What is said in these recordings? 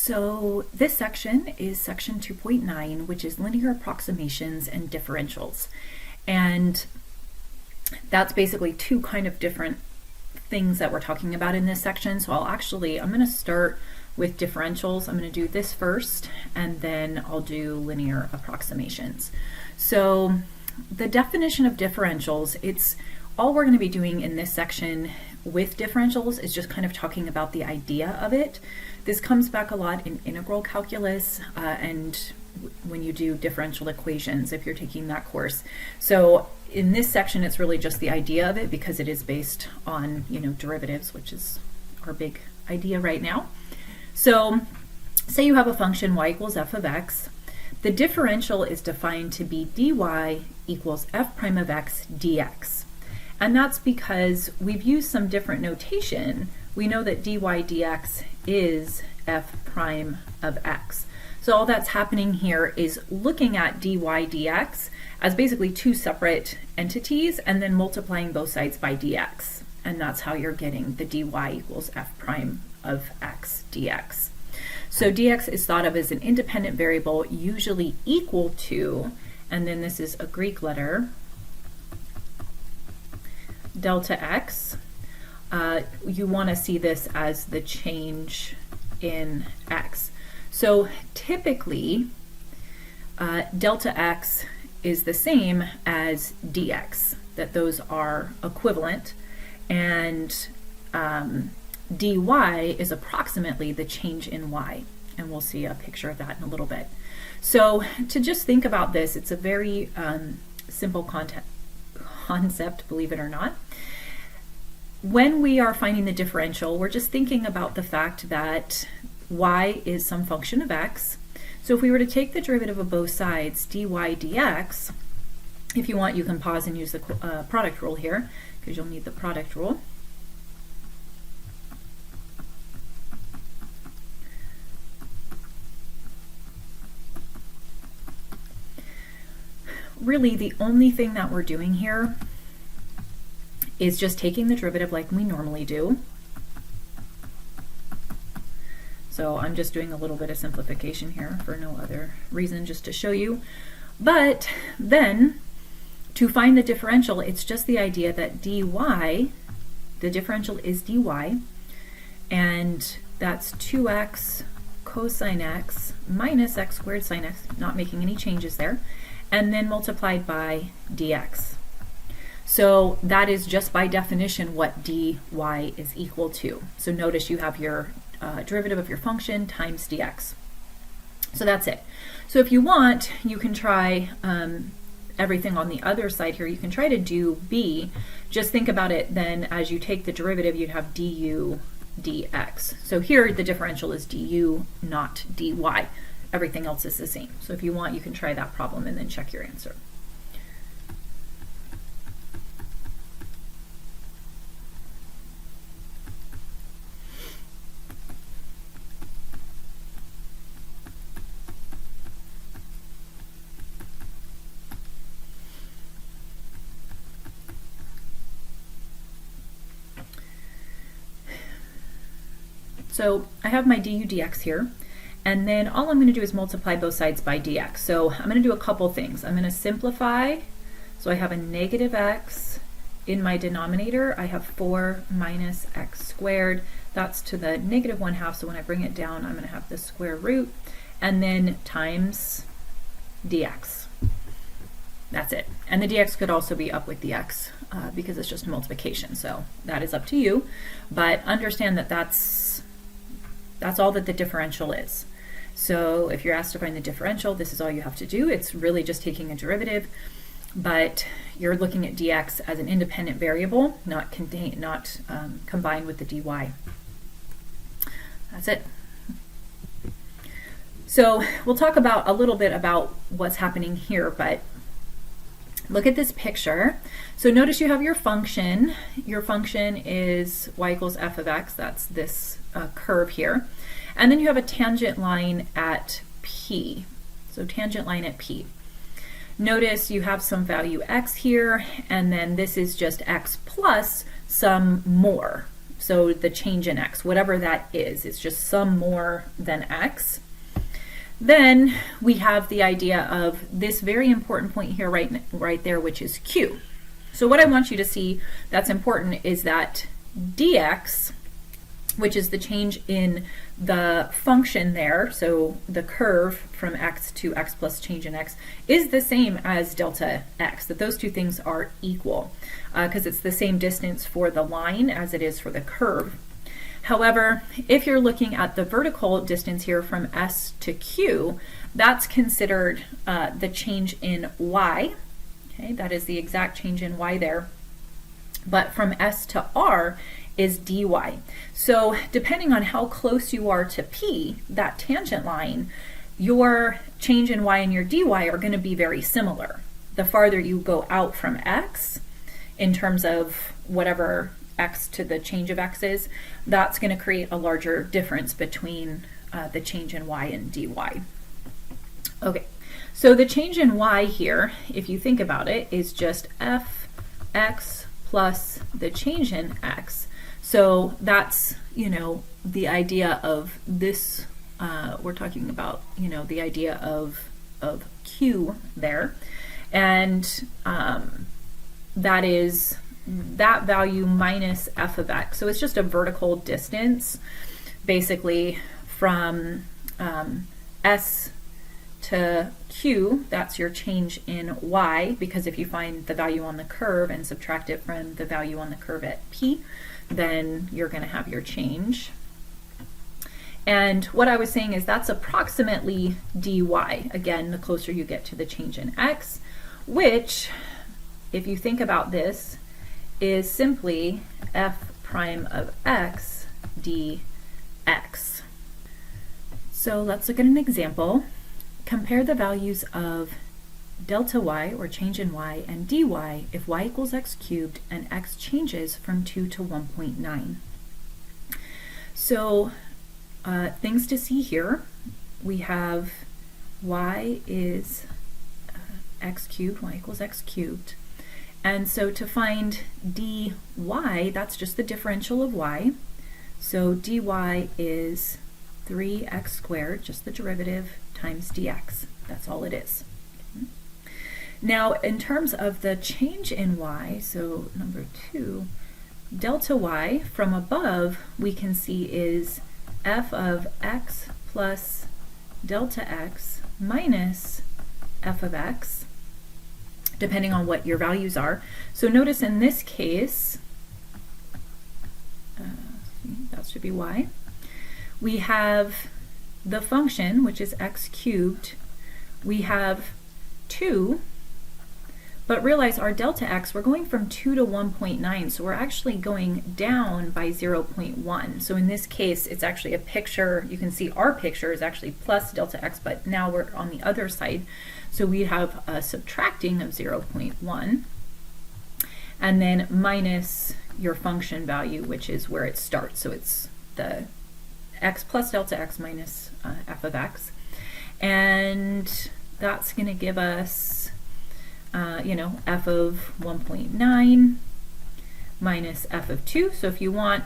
So this section is section 2.9, which is linear approximations and differentials. And that's basically two kind of different things that we're talking about in this section. So I'm going to start with differentials. I'm going to do this first, and then I'll do linear approximations. So the definition of differentials, it's all we're going to be doing in this section with differentials is just kind of talking about the idea of it. This comes back a lot in integral calculus and when you do differential equations, if you're taking that course. So in this section, it's really just the idea of it because it is based on, derivatives, which is our big idea right now. So say you have a function y equals f of x. The differential is defined to be dy equals f prime of x dx. And that's because we've used some different notation. We know that dy dx is f prime of x. So all that's happening here is looking at dy dx as basically two separate entities and then multiplying both sides by dx. And that's how you're getting the dy equals f prime of x dx. So dx is thought of as an independent variable, usually equal to, and then this is a Greek letter, delta x. You want to see this as the change in x. So typically, delta x is the same as dx, that those are equivalent, and dy is approximately the change in y, and we'll see a picture of that in a little bit. So to just think about this, it's a very simple concept, believe it or not. When we are finding the differential, we're just thinking about the fact that y is some function of x. So if we were to take the derivative of both sides, dy dx, if you want, you can pause and use the product rule here, because you'll need the product rule. Really, the only thing that we're doing here is just taking the derivative like we normally do. So I'm just doing a little bit of simplification here for no other reason, just to show you. But then, to find the differential, it's just the idea that dy, the differential is dy, and that's 2x cosine x minus x squared sine x, not making any changes there, and then multiplied by dx. So that is just by definition what dy is equal to. So notice you have your derivative of your function times dx. So that's it. So if you want, you can try everything on the other side here. You can try to do b. Just think about it then as you take the derivative, you'd have du dx. So here the differential is du, not dy. Everything else is the same. So if you want, you can try that problem and then check your answer. So I have my du dx here, and then all I'm going to do is multiply both sides by dx. So I'm going to do a couple things. I'm going to simplify, so I have a negative x in my denominator. I have 4 minus x squared. That's to the negative 1/2, so when I bring it down, I'm going to have the square root, and then times dx. That's it. And the dx could also be up with the x because it's just a multiplication, so that is up to you. But understand that that's all that the differential is. So if you're asked to find the differential, this is all you have to do. It's really just taking a derivative, but you're looking at dx as an independent variable, not combined with the dy. That's it. So we'll talk about a little bit about what's happening here, but look at this picture. So notice you have your function. Your function is y equals f of x. That's this curve here. And then you have a tangent line at P. So tangent line at P. Notice you have some value x here, and then this is just x plus some more. So the change in x, whatever that is, it's just some more than x. Then we have the idea of this very important point here right there, which is q. So what I want you to see that's important is that dx, which is the change in the function there, so the curve from x to x plus change in x, is the same as delta x, that those two things are equal, because it's the same distance for the line as it is for the curve. However, if you're looking at the vertical distance here from s to q, that's considered the change in y. Okay, that is the exact change in y there. But from s to r is dy. So depending on how close you are to P, that tangent line, your change in y and your dy are going to be very similar. The farther you go out from x, in terms of whatever x to the change of x is, that's going to create a larger difference between the change in y and dy. Okay, so the change in y here, if you think about it, is just fx plus the change in x. So that's, the idea of this, we're talking about, the idea of q there. And that is that value minus f of x. So it's just a vertical distance, basically from s to q, that's your change in y, because if you find the value on the curve and subtract it from the value on the curve at P, then you're going to have your change. And what I was saying is that's approximately dy, again, the closer you get to the change in x, which, if you think about this, is simply f prime of x dx. So let's look at an example. Compare the values of delta y, or change in y, and dy if y equals x cubed and x changes from 2 to 1.9. So things to see here. We have y is x cubed, y equals x cubed. And so to find dy, that's just the differential of y. So dy is 3x squared, just the derivative, times dx. That's all it is. Now, in terms of the change in y, so number 2, delta y from above we can see is f of x plus delta x minus f of x, depending on what your values are. So notice in this case, that should be y, we have the function, which is x cubed, we have 2, but realize our delta x, we're going from 2 to 1.9, so we're actually going down by 0.1. So in this case, it's actually a picture, you can see our picture is actually plus delta x, but now we're on the other side. So we have a subtracting of 0.1, and then minus your function value, which is where it starts. So it's the x plus delta x minus f of x. And that's going to give us, f of 1.9 minus f of 2. So if you want,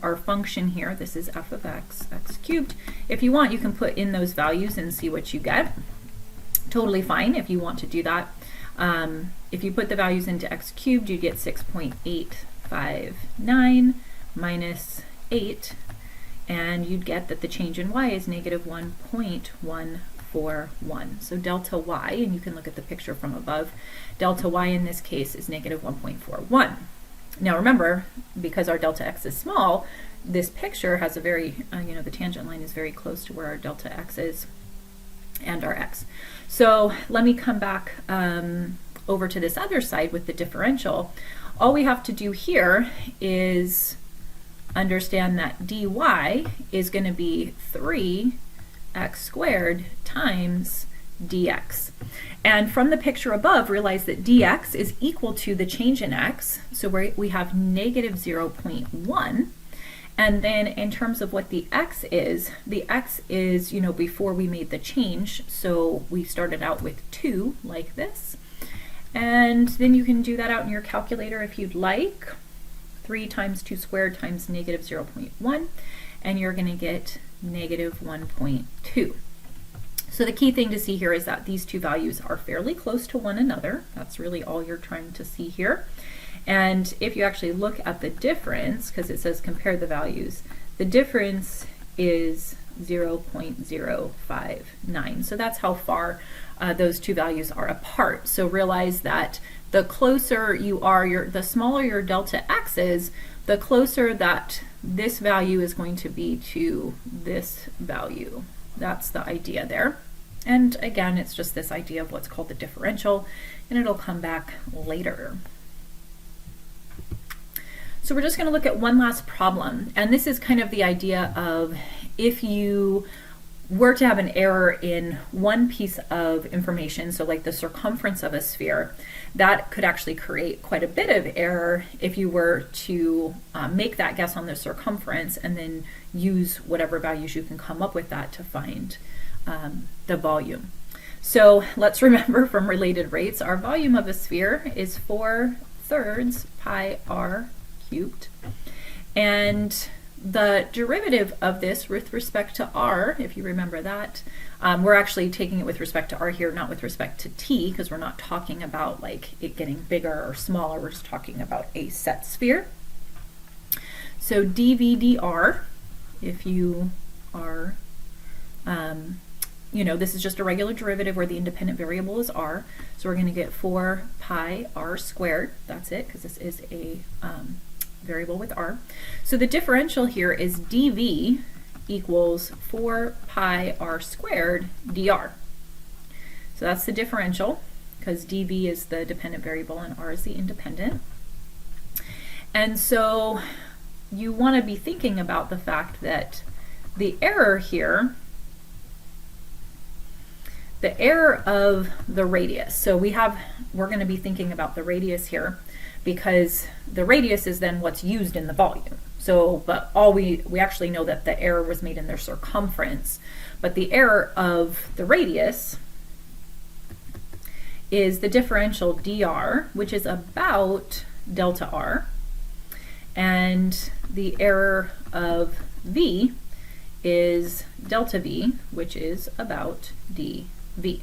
our function here, this is f of x, x cubed. If you want, you can put in those values and see what you get. Totally fine if you want to do that. If you put the values into x cubed, you get 6.859 minus 8, and you'd get that the change in y is negative 1.141. So delta y, and you can look at the picture from above, delta y in this case is negative 1.41. Now remember, because our delta x is small, this picture has a very, the tangent line is very close to where our delta x is and our x. So let me come back over to this other side with the differential. All we have to do here is understand that dy is going to be 3x squared times dx. And from the picture above, realize that dx is equal to the change in x, so we have negative 0.1. And then in terms of what the x is before we made the change, so we started out with 2 like this. And then you can do that out in your calculator if you'd like. 3 times 2 squared times negative 0.1, and you're going to get negative 1.2. So the key thing to see here is that these two values are fairly close to one another. That's really all you're trying to see here. And if you actually look at the difference, because it says compare the values, the difference is 0.059. So that's how far those two values are apart. So realize that the closer you are, the smaller your delta x is, the closer that this value is going to be to this value. That's the idea there. And again, it's just this idea of what's called the differential, and it'll come back later. So we're just going to look at one last problem, and this is kind of the idea of if you were to have an error in one piece of information, so like the circumference of a sphere, that could actually create quite a bit of error if you were to make that guess on the circumference and then use whatever values you can come up with that to find the volume. So let's remember from related rates, our volume of a sphere is 4/3 pi r cubed. And the derivative of this with respect to r, if you remember that, we're actually taking it with respect to r here, not with respect to t, because we're not talking about like it getting bigger or smaller, we're just talking about a set sphere. So dv dr, if you are, this is just a regular derivative where the independent variable is r, so we're going to get 4 pi r squared, that's it, because this is a variable with r. So the differential here is dv equals 4 pi r squared dr. So that's the differential, because dv is the dependent variable and r is the independent. And so you want to be thinking about the fact that the error here, the error of the radius, so we're going to be thinking about the radius here, because the radius is then what's used in the volume. So, but we actually know that the error was made in their circumference, but the error of the radius is the differential dr, which is about delta r, and the error of v is delta v, which is about dv.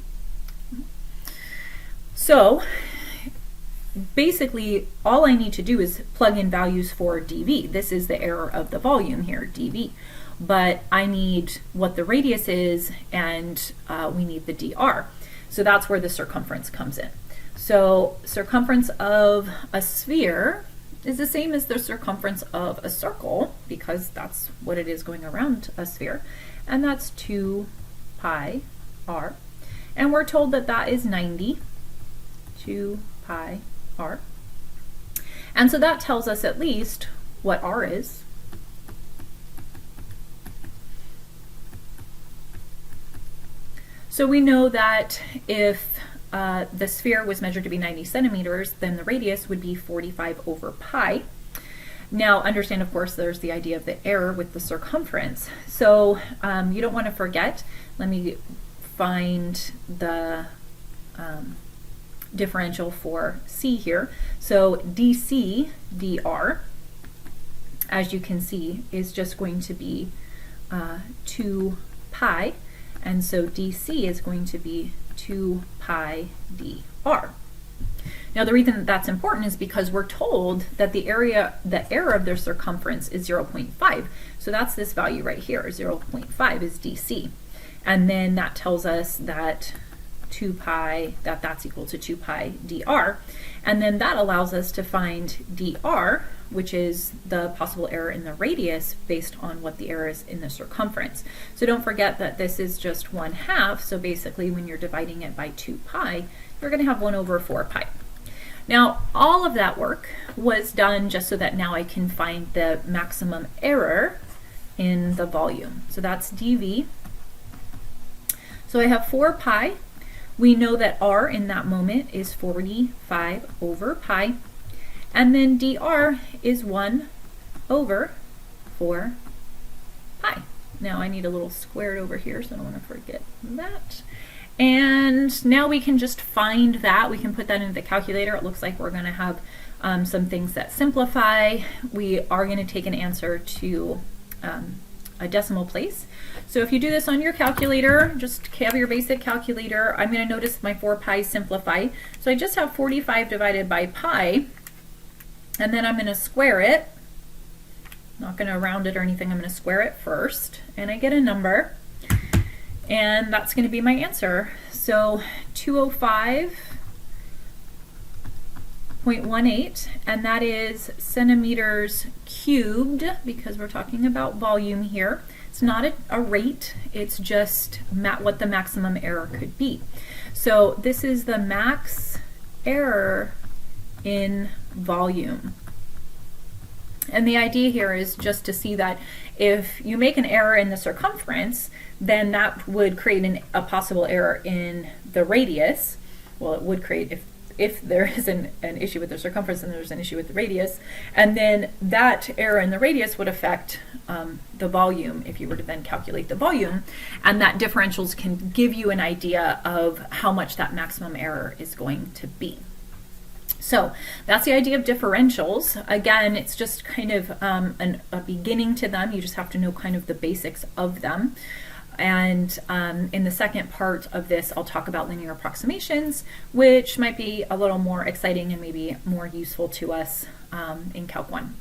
So basically, all I need to do is plug in values for dv. This is the error of the volume here, dv. But I need what the radius is, and we need the dr. So that's where the circumference comes in. So circumference of a sphere is the same as the circumference of a circle, because that's what it is going around a sphere, and that's 2 pi r. And we're told that that is 90, 2 pi r. And so that tells us at least what r is. So we know that if the sphere was measured to be 90 centimeters, then the radius would be 45 over pi. Now understand, of course, there's the idea of the error with the circumference. So you don't want to forget, let me find the differential for c here. So dc dr, as you can see, is just going to be 2 pi, and so dc is going to be 2 pi dr. Now the reason that's important is because we're told that the error of their circumference is 0.5. So that's this value right here, 0.5 is dc. And then that tells us that 2 pi, that's equal to 2 pi dr. And then that allows us to find dr, which is the possible error in the radius based on what the error is in the circumference. So don't forget that this is just 1/2, so basically when you're dividing it by 2 pi, you're going to have 1 over 4 pi. Now all of that work was done just so that now I can find the maximum error in the volume. So that's dv. So I have 4 pi. We know that r in that moment is 45 over pi. And then dr is 1 over 4 pi. Now I need a little squared over here, so I don't want to forget that. And now we can just find that. We can put that into the calculator. It looks like we're going to have some things that simplify. We are going to take an answer to a decimal place. So if you do this on your calculator, just have your basic calculator. I'm going to notice my 4 pi simplify. So I just have 45 divided by pi, and then I'm going to square it. Not going to round it or anything. I'm going to square it first, and I get a number, and that's going to be my answer. So 205.18, and that is centimeters cubed, because we're talking about volume here. It's not a rate, it's just what the maximum error could be. So this is the max error in volume. And the idea here is just to see that if you make an error in the circumference, then that would create a possible error in the radius. Well, it would create, if there is an issue with the circumference and there's an issue with the radius, and then that error in the radius would affect the volume if you were to then calculate the volume, and that differentials can give you an idea of how much that maximum error is going to be. So that's the idea of differentials. Again, it's just kind of a beginning to them. You just have to know kind of the basics of them. And in the second part of this, I'll talk about linear approximations, which might be a little more exciting and maybe more useful to us in Calc 1.